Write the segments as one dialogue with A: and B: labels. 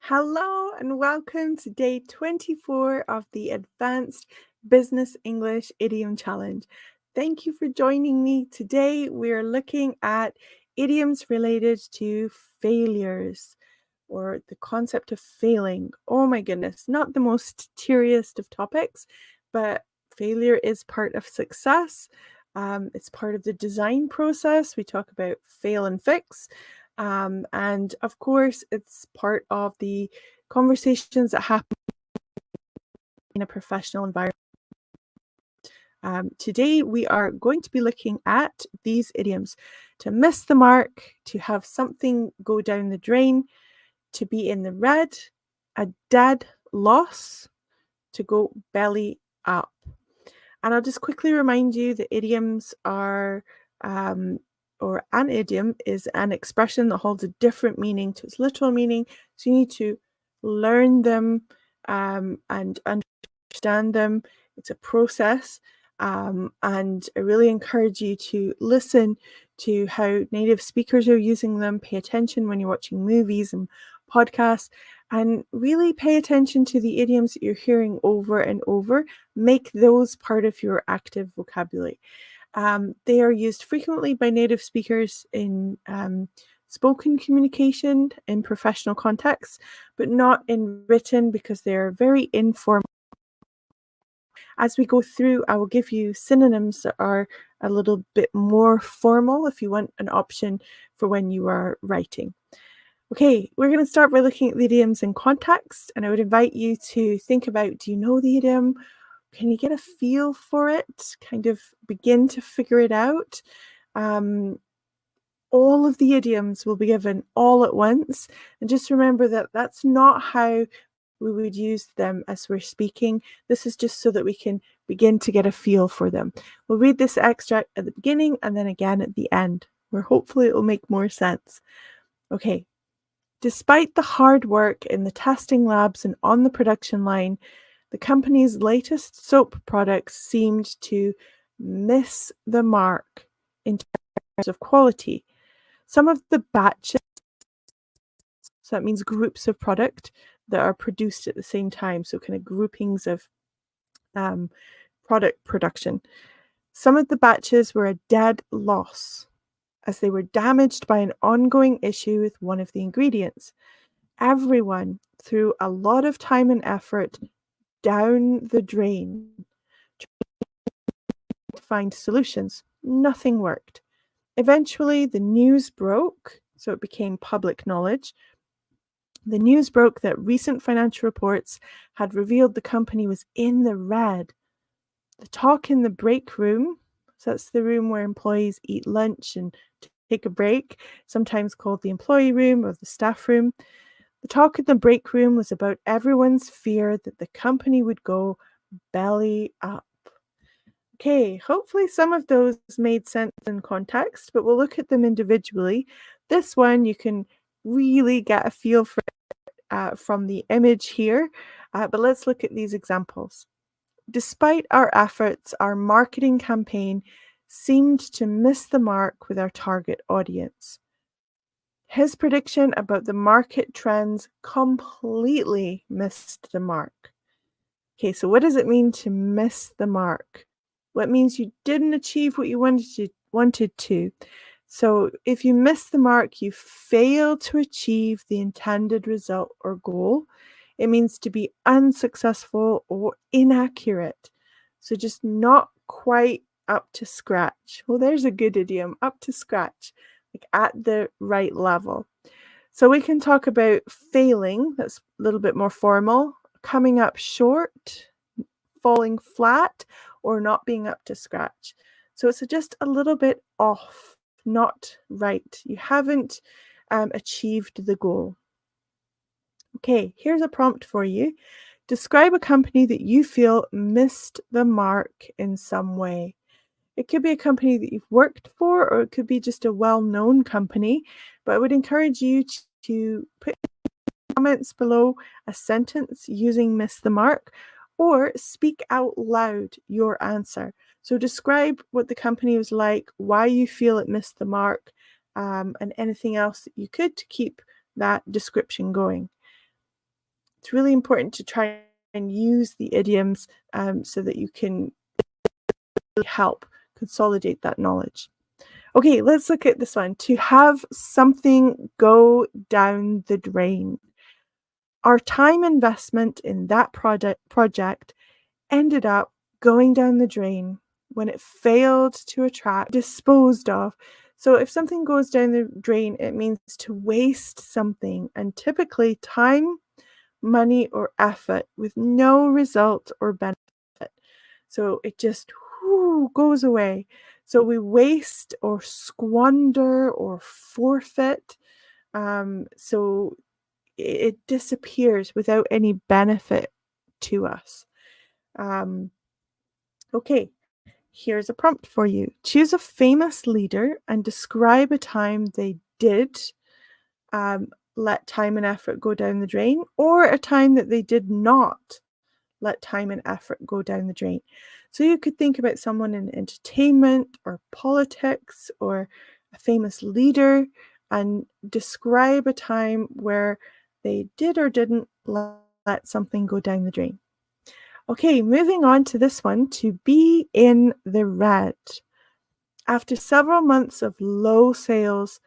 A: Hello and welcome to day 24 of the Advanced Business English Idiom Challenge. Thank you for joining me. Today we're looking at idioms related to failures or the concept of failing. Oh my goodness, not the most cheeriest of topics, but failure is part of success. It's part of the design process. We talk about fail and fix. And of course, it's part of the conversations that happen in a professional environment. Today, we are going to be looking at these idioms: to miss the mark, to have something go down the drain, to be in the red, a dead loss, to go belly up. And I'll just quickly remind you that idioms are, or an idiom is an expression that holds a different meaning to its literal meaning. So you need to learn them and understand them. It's a process. And I really encourage you to listen to how native speakers are using them. Pay attention when you're watching movies and podcasts, and really pay attention to the idioms that you're hearing over and over. Make those part of your active vocabulary. They are used frequently by native speakers in spoken communication in professional contexts, but not in written because they're very informal. As we go through, I will give you synonyms that are a little bit more formal if you want an option for when you are writing. Okay, we're going to start by looking at the idioms in context, and I would invite you to think about, do you know the idiom? Can you get a feel for it? Kind of begin to figure it out. All of the idioms will be given all at once, and just remember that that's not how we would use them as we're speaking. This is just so that we can begin to get a feel for them. We'll read this extract at the beginning and then again at the end, where hopefully it will make more sense. Okay. Despite the hard work in the testing labs and on the production line, the company's latest soap products seemed to miss the mark in terms of quality. Some of the batches, so that means groups of product that are produced at the same time, so kind of groupings of product production. Some of the batches were a dead loss as they were damaged by an ongoing issue with one of the ingredients. Everyone threw a lot of time and effort down the drain to find solutions. Nothing worked. Eventually, the news broke, so it became public knowledge. The news broke that recent financial reports had revealed the company was in the red. The talk in the break room, so that's the room where employees eat lunch and take a break, sometimes called the employee room or the staff room. The talk in the break room was about everyone's fear that the company would go belly up. Okay, hopefully some of those made sense in context, but we'll look at them individually. This one you can really get a feel for from the image here, but let's look at these examples. Despite our efforts, our marketing campaign seemed to miss the mark with our target audience. His prediction about the market trends completely missed the mark. Okay, so what does it mean to miss the mark? Well, it means you didn't achieve what you wanted to. So if you miss the mark, you fail to achieve the intended result or goal. It means to be unsuccessful or inaccurate. So just not quite up to scratch. Well, there's a good idiom, up to scratch, like at the right level. So we can talk about failing, that's a little bit more formal, coming up short, falling flat, or not being up to scratch. So it's just a little bit off, not right. You haven't achieved the goal. Okay, here's a prompt for you. Describe a company that you feel missed the mark in some way. It could be a company that you've worked for, or it could be just a well-known company, but I would encourage you to put comments below a sentence using miss the mark, or speak out loud your answer. So describe what the company was like, why you feel it missed the mark, and anything else that you could to keep that description going. It's really important to try and use the idioms so that you can really help consolidate that knowledge. Okay, let's look at this one. To have something go down the drain. Our time investment in that project ended up going down the drain when it failed to attract, disposed of. So if something goes down the drain, it means to waste something, and typically time, money, or effort with no result or benefit. So it just goes away. So we waste or squander or forfeit. So it disappears without any benefit to us. Okay, here's a prompt for you. Choose a famous leader and describe a time they did um, let time and effort go down the drain, or a time that they did not let time and effort go down the drain. So you could think about someone in entertainment or politics or a famous leader and describe a time where they did or didn't let something go down the drain. Okay, moving on to this one, to be in the red. After several months of low sales,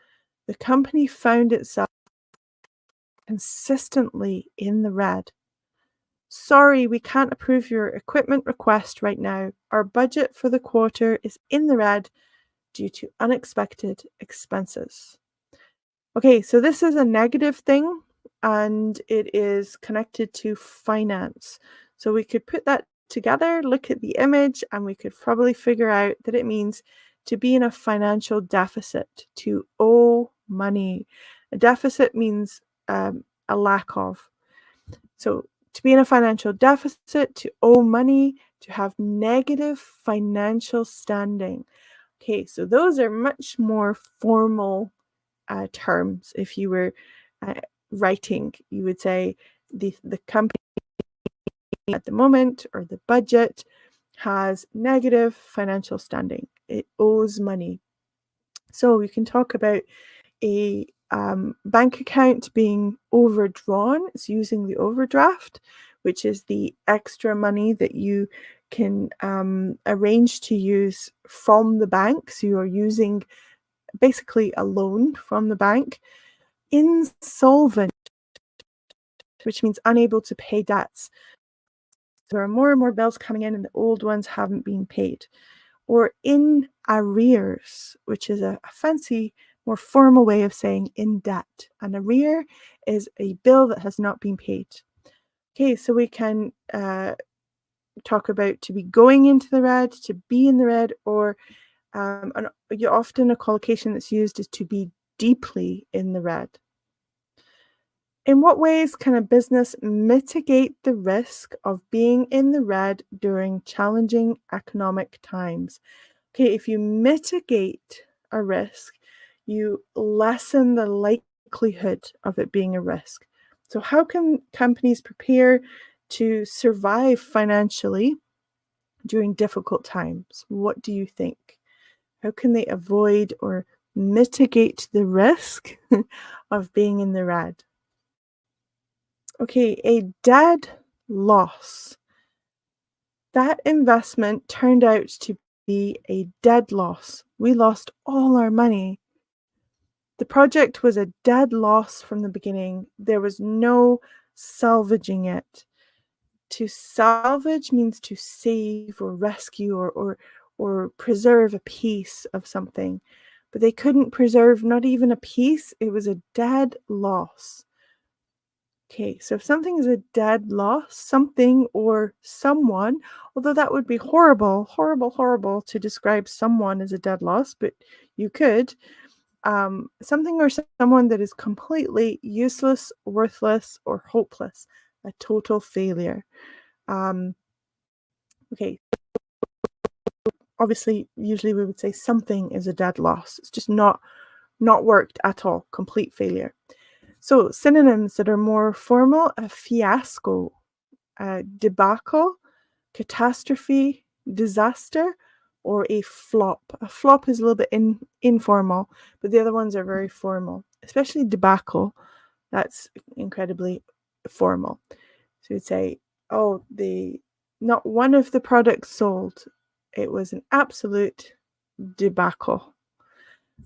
A: the company found itself consistently in the red. Sorry, we can't approve your equipment request right now. Our budget for the quarter is in the red due to unexpected expenses. Okay, so this is a negative thing and it is connected to finance. So we could put that together, look at the image, and we could probably figure out that it means to be in a financial deficit, to owe money. A deficit means a lack of. So to be in a financial deficit, to owe money, to have negative financial standing. Okay, so those are much more formal terms. If you were writing, you would say the company at the moment, or the budget, has negative financial standing. It owes money. So we can talk about a bank account being overdrawn. It's using the overdraft, which is the extra money that you can arrange to use from the bank. So you're using basically a loan from the bank. Insolvent, which means unable to pay debts. There are more and more bills coming in and the old ones haven't been paid. Or in arrears, which is a fancy, more formal way of saying in debt. An arrear is a bill that has not been paid. Okay, so we can talk about to be going into the red, to be in the red, or often a collocation that's used is to be deeply in the red. In what ways can a business mitigate the risk of being in the red during challenging economic times? Okay, if you mitigate a risk, you lessen the likelihood of it being a risk. So how can companies prepare to survive financially during difficult times? What do you think? How can they avoid or mitigate the risk of being in the red? Okay, a dead loss. That investment turned out to be a dead loss. We lost all our money. The project was a dead loss from the beginning. There was no salvaging it. To salvage means to save or rescue or preserve a piece of something. But they couldn't preserve not even a piece. It was a dead loss. Okay, so if something is a dead loss, something or someone, although that would be horrible, horrible, horrible to describe someone as a dead loss, but you could, something or someone that is completely useless, worthless, or hopeless, a total failure. Okay, obviously, usually we would say something is a dead loss. It's just not worked at all, complete failure. So synonyms that are more formal: a fiasco, a debacle, catastrophe, disaster, or a flop. A flop is a little bit informal, but the other ones are very formal, especially debacle. That's incredibly formal. So you'd say, oh, not one of the products sold. It was an absolute debacle,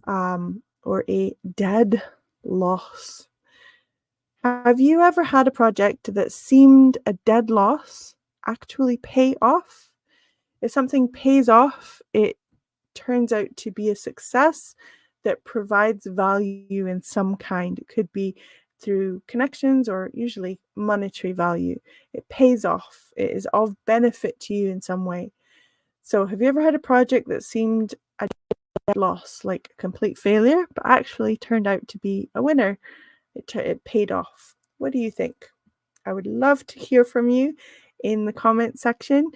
A: or a dead loss. Have you ever had a project that seemed a dead loss actually pay off? If something pays off, it turns out to be a success that provides value in some kind. It could be through connections or usually monetary value. It pays off. It is of benefit to you in some way. So have you ever had a project that seemed a dead loss, like a complete failure, but actually turned out to be a winner? It paid off. What do you think? I would love to hear from you in the comment section.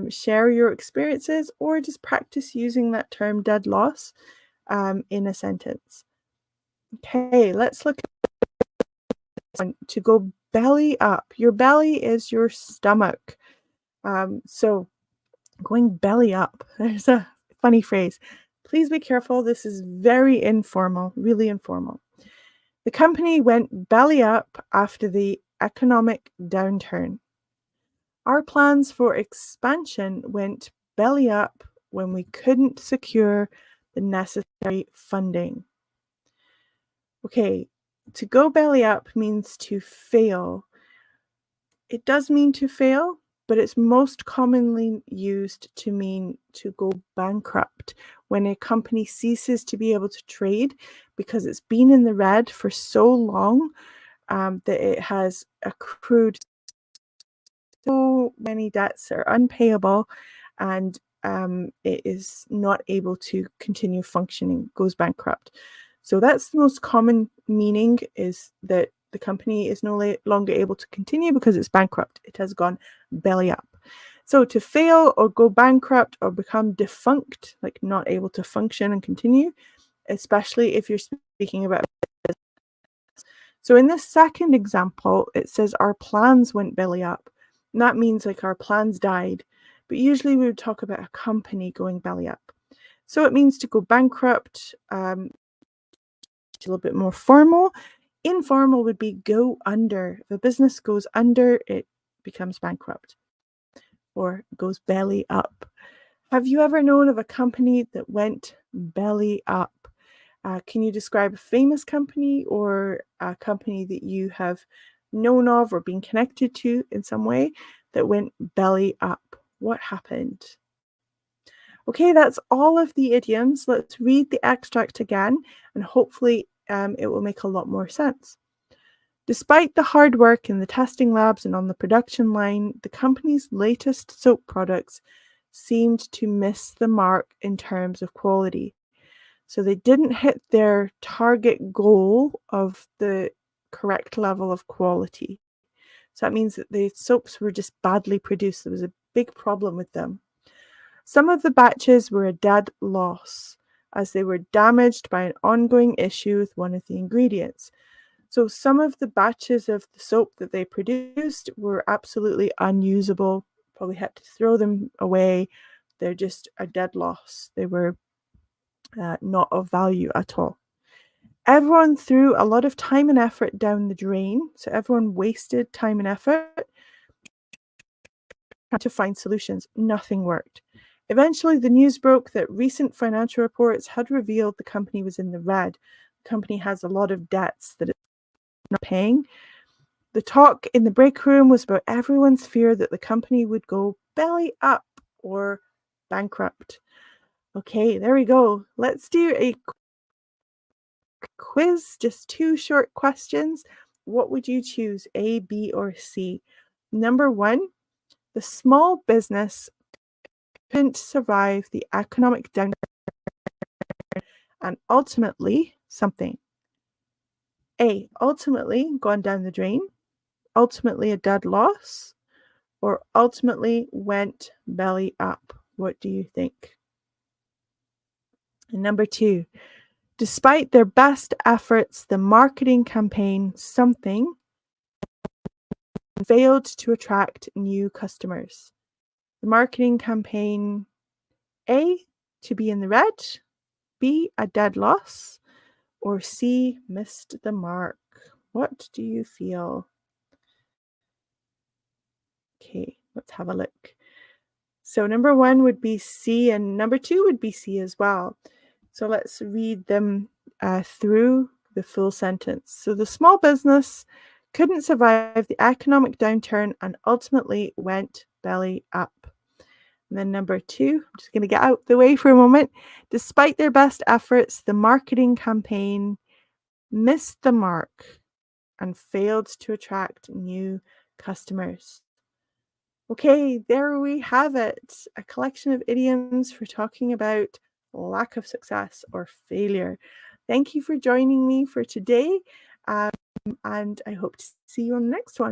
A: Share your experiences or just practice using that term dead loss in a sentence. Okay, let's look at to go belly up. Your belly is your stomach. So going belly up, there's a funny phrase. Please be careful. This is very informal, really informal. The company went belly up after the economic downturn. Our plans for expansion went belly up when we couldn't secure the necessary funding. Okay, to go belly up means to fail. It does mean to fail, but it's most commonly used to mean to go bankrupt when a company ceases to be able to trade because it's been in the red for so long that it has accrued so many debts that are unpayable, and it is not able to continue functioning, goes bankrupt. So that's the most common meaning, is that the company is no longer able to continue because it's bankrupt. It has gone belly up. So to fail or go bankrupt or become defunct, like not able to function and continue, especially if you're speaking about. So in this second example, it says our plans went belly up. And that means like our plans died. But usually we would talk about a company going belly up. So it means to go bankrupt, a little bit more formal. Informal would be go under. If a business goes under, it becomes bankrupt or goes belly up. Have you ever known of a company that went belly up? Can you describe a famous company or a company that you have known of or been connected to in some way that went belly up? What happened? Okay, that's all of the idioms. Let's read the extract again, and hopefully it will make a lot more sense. Despite the hard work in the testing labs and on the production line, the company's latest soap products seemed to miss the mark in terms of quality. So they didn't hit their target goal of the correct level of quality. So that means that the soaps were just badly produced. There was a big problem with them. Some of the batches were a dead loss, as they were damaged by an ongoing issue with one of the ingredients. So some of the batches of the soap that they produced were absolutely unusable. Probably had to throw them away. They're just a dead loss. They were not of value at all. Everyone threw a lot of time and effort down the drain. So everyone wasted time and effort to find solutions. Nothing worked. Eventually, the news broke that recent financial reports had revealed the company was in the red. The company has a lot of debts that it's not paying. The talk in the break room was about everyone's fear that the company would go belly up or bankrupt. Okay, there we go. Let's do a quiz, just 2 short questions. What would you choose, A, B, or C? Number 1, the small business couldn't survive the economic downturn and ultimately something. A, ultimately gone down the drain, ultimately a dead loss, or ultimately went belly up. What do you think? And number 2, despite their best efforts, the marketing campaign something failed to attract new customers. The marketing campaign, A, to be in the red, B, a dead loss, or C, missed the mark. What do you feel? Okay, let's have a look. So number 1 would be C, and number 2 would be C as well. So let's read them through the full sentence. So the small business couldn't survive the economic downturn and ultimately went belly up. And then number 2, I'm just going to get out the way for a moment. Despite their best efforts, the marketing campaign missed the mark and failed to attract new customers. Okay, there we have it. A collection of idioms for talking about lack of success or failure. Thank you for joining me for today, and I hope to see you on the next one.